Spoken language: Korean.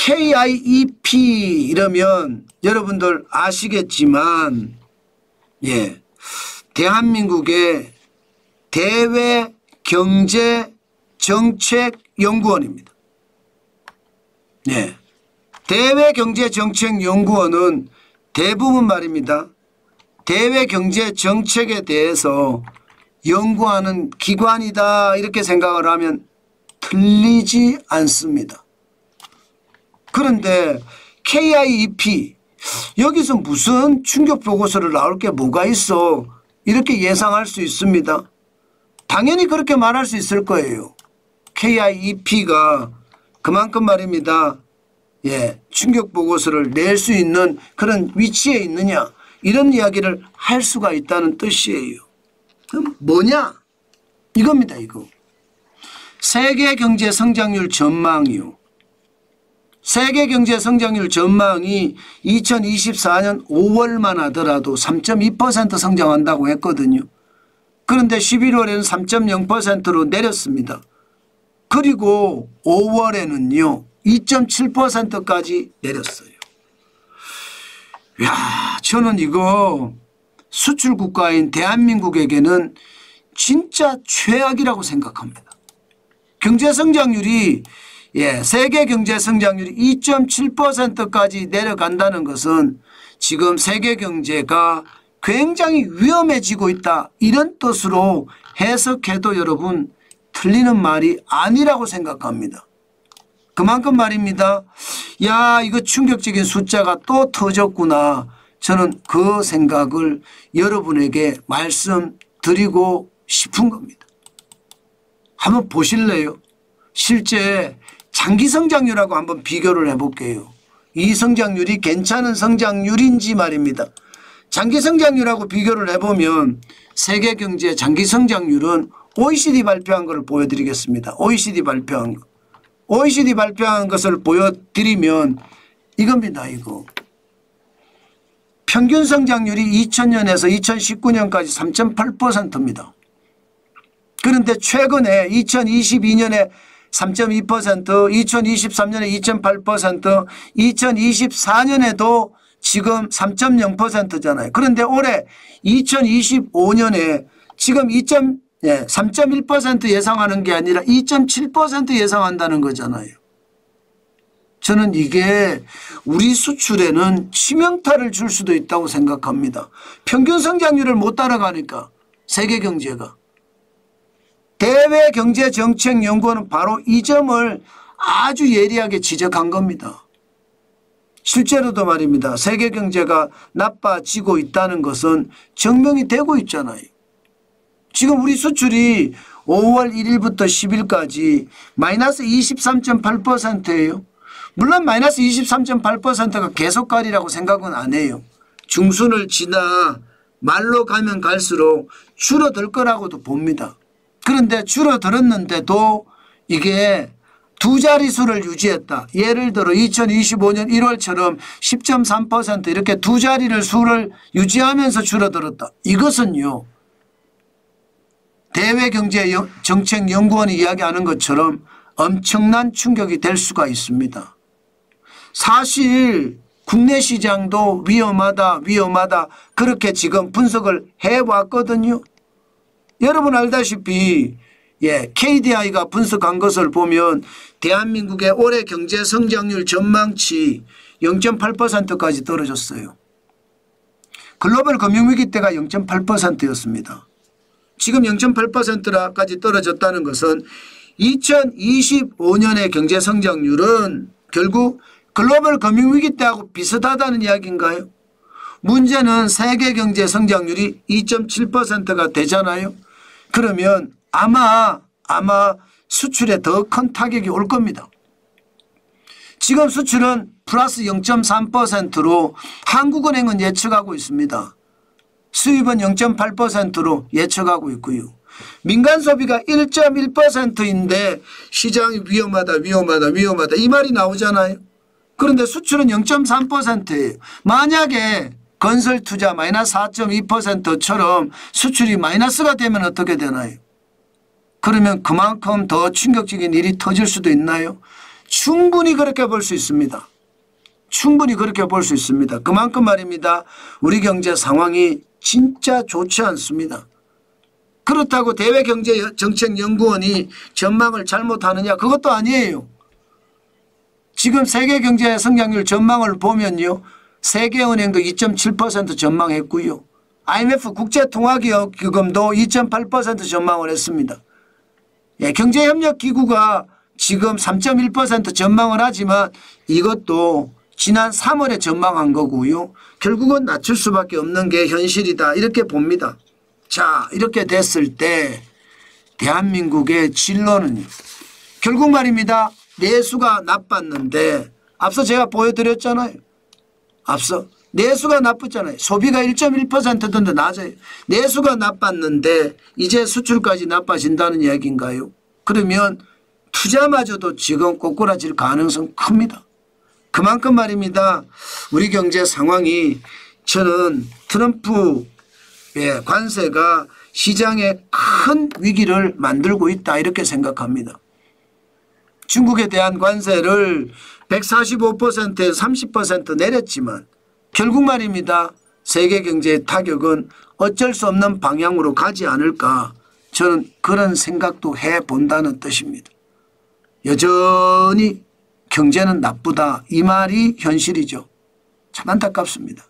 KIEP 이러면 여러분들 아시겠지만 대한민국의 대외경제정책연구원입니다. 대외경제정책연구원은 대부분 말입니다. 대외경제정책에 대해서 연구하는 기관이다 이렇게 생각을 하면 틀리지 않습니다. 그런데 KIEP 여기서 무슨 충격보고서를 나올 게 뭐가 있어 이렇게 예상할 수 있습니다. 당연히 그렇게 말할 수 있을 거예요. KIEP가 그만큼 말입니다. 충격보고서를 낼 수 있는 그런 위치에 있느냐 이런 이야기를 할 수가 있다는 뜻이에요. 그럼 뭐냐 이겁니다. 이거 세계경제 성장률 전망이요. 세계경제 성장률 전망이 2024년 5월만 하더라도 3.2% 성장한다고 했거든요. 그런데 11월에는 3.0%로 내렸습니다. 그리고 5월에는요 2.7%까지 내렸어요. 야, 저는 이거 수출국가인 대한민국에게는 진짜 최악이라고 생각합니다. 경제성장률이 세계 경제성장률이 2.7%까지 내려간다는 것은 지금 세계 경제가 굉장히 위험해지고 있다 이런 뜻으로 해석해도 여러분 틀리는 말이 아니라고 생각합니다. 그만큼 말입니다. 야, 이거 충격적인 숫자가 또 터졌구나. 저는 그 생각을 여러분에게 말씀드리고 싶은 겁니다. 한번 보실래요? 실제 장기 성장률하고 한번 비교를 해볼게요. 이 성장률이 괜찮은 성장률인지 말입니다. 장기 성장률하고 비교를 해보면 세계 경제 장기 성장률은 OECD 발표한 것을 보여드리겠습니다. OECD 발표한 것. OECD 발표한 것을 보여드리면 이겁니다. 이거. 평균 성장률이 2000년에서 2019년까지 3.8%입니다. 그런데 최근에 2022년에 3.2%, 2023년에 2.8%, 2024년에도 지금 3.0%잖아요. 그런데 올해 2025년에 지금 3.1% 예상하는 게 아니라 2.7% 예상한다는 거잖아요. 저는 이게 우리 수출에는 치명타를 줄 수도 있다고 생각합니다. 평균 성장률을 못 따라가니까 세계 경제가. 대외경제정책연구원은 바로 이 점을 아주 예리하게 지적한 겁니다. 실제로도 말입니다. 세계 경제가 나빠지고 있다는 것은 증명이 되고 있잖아요. 지금 우리 수출이 5월 1일부터 10일까지 마이너스 23.8%예요. 물론 마이너스 23.8%가 계속가리라고 생각은 안 해요. 중순을 지나 말로 가면 갈수록 줄어들 거라고도 봅니다. 그런데 줄어들었는데도 이게 두 자릿수를 유지했다. 예를 들어 2025년 1월처럼 10.3% 이렇게 두 자리를 수를 유지하면서 줄어들었다. 이것은요. 대외경제정책연구원이 이야기하는 것처럼 엄청난 충격이 될 수가 있습니다. 사실 국내 시장도 위험하다 그렇게 지금 분석을 해왔거든요. 여러분 알다시피 KDI가 분석한 것을 보면 대한민국의 올해 경제성장률 전망치 0.8%까지 떨어졌어요. 글로벌 금융위기 때가 0.8%였습니다. 지금 0.8%까지 떨어졌다는 것은 2025년의 경제성장률은 결국 글로벌 금융위기 때하고 비슷하다는 이야기인가요? 문제는 세계 경제 성장률이 2.7%가 되잖아요. 그러면 아마 수출에 더 큰 타격이 올 겁니다. 지금 수출은 플러스 0.3%로 한국은행은 예측하고 있습니다. 수입은 0.8%로 예측하고 있고요. 민간 소비가 1.1%인데 시장이 위험하다 이 말이 나오잖아요. 그런데 수출은 0.3%예요. 만약에 건설 투자 마이너스 4.2%처럼 수출이 마이너스가 되면 어떻게 되나요? 그러면 그만큼 더 충격적인 일이 터질 수도 있나요? 충분히 그렇게 볼 수 있습니다. 충분히 그렇게 볼 수 있습니다. 그만큼 말입니다. 우리 경제 상황이 진짜 좋지 않습니다. 그렇다고 대외경제정책연구원이 전망을 잘못하느냐? 그것도 아니에요. 지금 세계 경제 성장률 전망을 보면요. 세계은행도 2.7% 전망했고요. IMF 국제통화기금도 2.8% 전망을 했습니다. 예, 경제협력기구가 지금 3.1% 전망을 하지만 이것도 지난 3월에 전망한 거고요. 결국은 낮출 수밖에 없는 게 현실이다 이렇게 봅니다. 자, 이렇게 됐을 때 대한민국의 진로는 결국 말입니다. 내수가 나빴는데 앞서 제가 보여드렸잖아요. 앞서 내수가 나쁘잖아요. 소비가 1.1%던데 낮아요. 내수가 나빴는데 이제 수출까지 나빠진다는 이야기인가요? 그러면 투자마저도 지금 꼬꾸라질 가능성 큽니다. 그만큼 말입니다. 우리 경제 상황이 저는 트럼프의 관세가 시장에 큰 위기를 만들고 있다 이렇게 생각합니다. 중국에 대한 관세를 145%에서 30% 내렸지만 결국 말입니다. 세계 경제의 타격은 어쩔 수 없는 방향으로 가지 않을까 저는 그런 생각도 해본다는 뜻입니다. 여전히 경제는 나쁘다 이 말이 현실이죠. 참 안타깝습니다.